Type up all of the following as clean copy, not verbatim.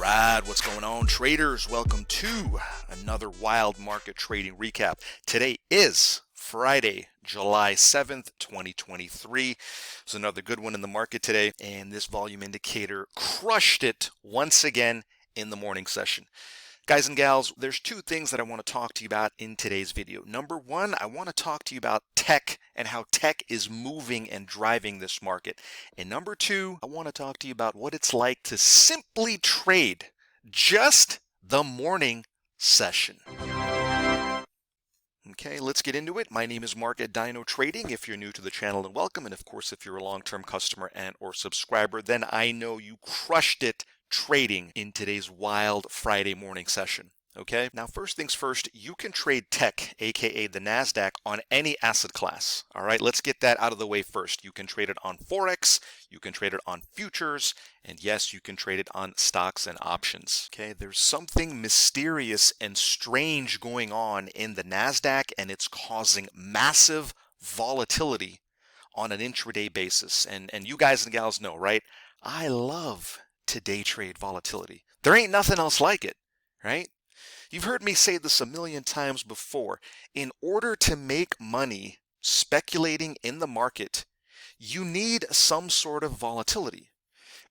Alright, what's going on, traders? Welcome to another wild market trading recap. Today is Friday, July 7th, 2023. It's another good one in the market today, and this volume indicator crushed it once again in the morning session. Guys and gals, there's two things that I want to talk to you about in today's video. Number one, I want to talk to you about tech and how tech is moving and driving this market. And number two, I want to talk to you about what it's like to simply trade just the morning session. Okay, let's get into it. My name is Mark at Dino Trading. If you're new to the channel, and welcome. And of course, if you're a long-term customer and or subscriber, then I know you crushed it trading in today's wild Friday morning session. Okay, now first things first, you can trade tech, aka the NASDAQ, on any asset class. All right, let's get that out of the way first. You can trade it on Forex, you can trade it on futures, and yes, you can trade it on stocks and options. Okay, there's something mysterious and strange going on in the NASDAQ, and it's causing massive volatility on an intraday basis. And you guys and gals know, right? I love to day trade volatility. There ain't nothing else like it, right? You've heard me say this a million times before. In order to make money speculating in the market, you need some sort of volatility,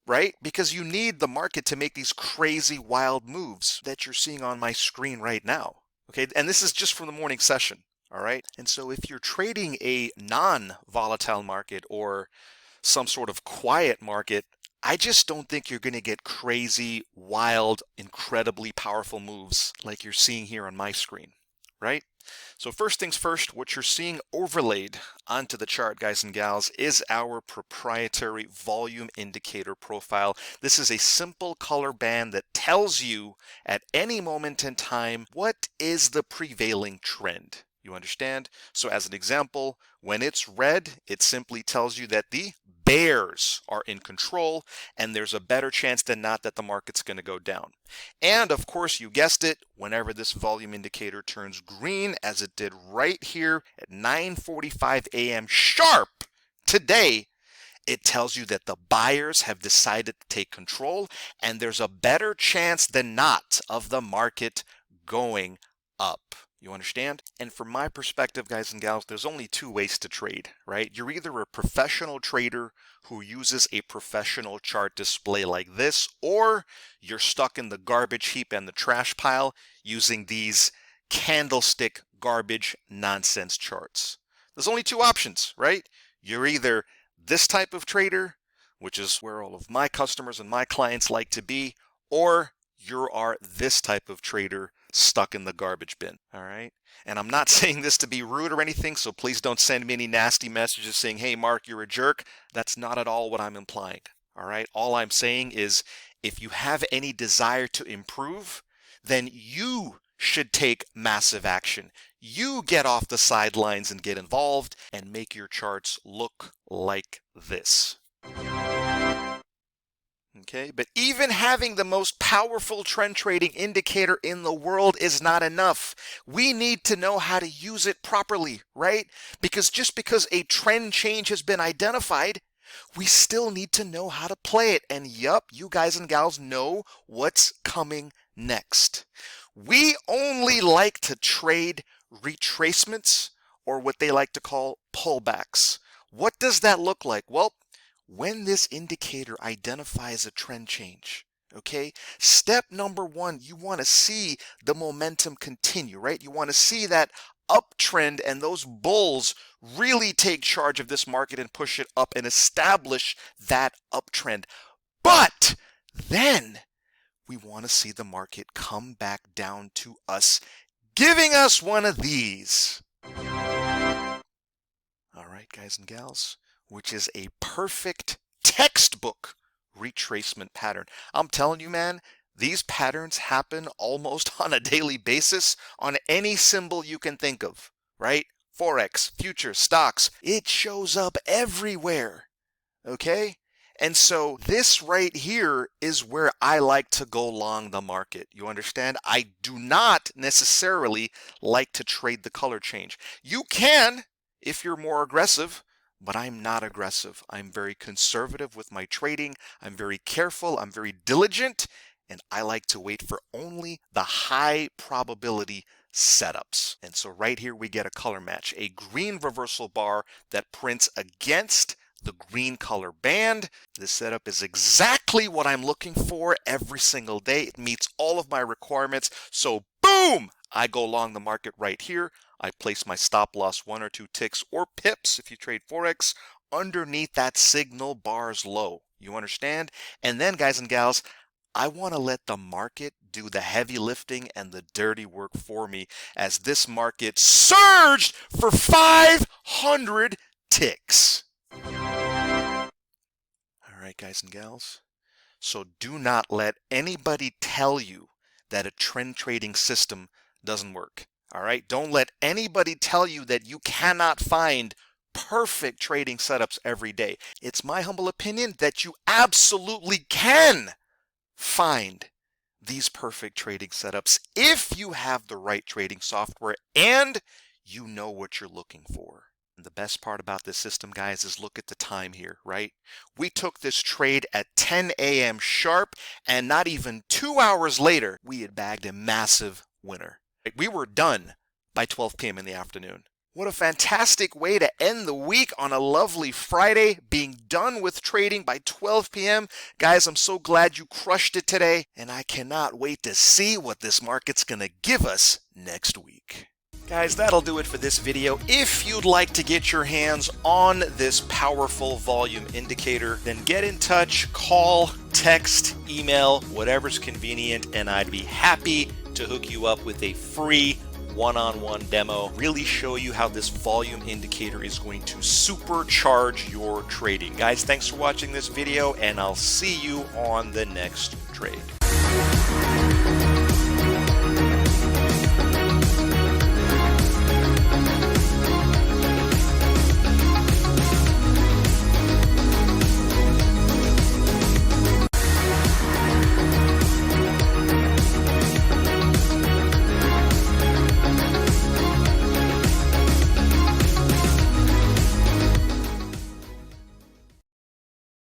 right? Because you need the market to make these crazy wild moves that you're seeing on my screen right now. Okay, and this is just from the morning session, all right? And so if you're trading a non-volatile market or some sort of quiet market, I just don't think you're going to get crazy, wild, incredibly powerful moves like you're seeing here on my screen, right? So first things first, what you're seeing overlaid onto the chart, guys and gals, is our proprietary volume indicator profile. This is a simple color band that tells you at any moment in time what is the prevailing trend. You understand? So as an example, when it's red, it simply tells you that the bears are in control and there's a better chance than not that the market's going to go down. And of course, you guessed it, whenever this volume indicator turns green, as it did right here at 9:45 a.m. sharp today, it tells you that the buyers have decided to take control and there's a better chance than not of the market going up. You understand? And from my perspective, guys and gals, there's only two ways to trade, right? You're either a professional trader who uses a professional chart display like this, or you're stuck in the garbage heap and the trash pile using these candlestick garbage nonsense charts. There's only two options, right? You're either this type of trader, which is where all of my customers and my clients like to be, or you are this type of trader stuck in the garbage bin, all right? And I'm not saying this to be rude or anything, so please don't send me any nasty messages saying, hey, Mark, you're a jerk. That's not at all what I'm implying, all right? All I'm saying is if you have any desire to improve, then you should take massive action. You get off the sidelines and get involved and make your charts look like this. Okay, but even having the most powerful trend trading indicator in the world is not enough. We need to know how to use it properly, right? Because just because a trend change has been identified, we still need to know how to play it. And yup, you guys and gals know what's coming next. We only like to trade retracements, or what they like to call pullbacks. What does that look like? Well, when this indicator identifies a trend change, okay, step number one, you want to see the momentum continue, right? You want to see that uptrend and those bulls really take charge of this market and push it up and establish that uptrend. But then we want to see the market come back down to us, giving us one of these. All right, guys and gals, which is a perfect textbook retracement pattern. I'm telling you, man, these patterns happen almost on a daily basis on any symbol you can think of, right? Forex, futures, stocks, it shows up everywhere, okay? And so this right here is where I like to go long the market. You understand? I do not necessarily like to trade the color change. You can if you're more aggressive, but I'm not aggressive. I'm very conservative with my trading. I'm very careful. I'm very diligent. and I like to wait for only the high probability setups. And so right here we get a color match, a green reversal bar that prints against the green color band. This setup is exactly what I'm looking for every single day. It meets all of my requirements. So boom, I go long the market right here. I place my stop loss 1 or 2 ticks or pips if you trade Forex underneath that signal bar's low. You understand? And then, guys and gals, I want to let the market do the heavy lifting and the dirty work for me as this market surged for 500 ticks. All right, guys and gals. So do not let anybody tell you that a trend trading system doesn't work. All right. Don't let anybody tell you that you cannot find perfect trading setups every day. It's my humble opinion that you absolutely can find these perfect trading setups if you have the right trading software and you know what you're looking for. And the best part about this system, guys, is look at the time here, right? We took this trade at 10 a.m. sharp, and not even 2 hours later, we had bagged a massive winner. We were done by 12 p.m. in the afternoon. What a fantastic way to end the week on a lovely Friday, being done with trading by 12 p.m. Guys, I'm so glad you crushed it today, and I cannot wait to see what this market's going to give us next week. Guys, that'll do it for this video. If you'd like to get your hands on this powerful volume indicator, then get in touch, call, text, email, whatever's convenient, and I'd be happy to hook you up with a free one-on-one demo, really show you how this volume indicator is going to supercharge your trading. Guys, thanks for watching this video, and I'll see you on the next trade.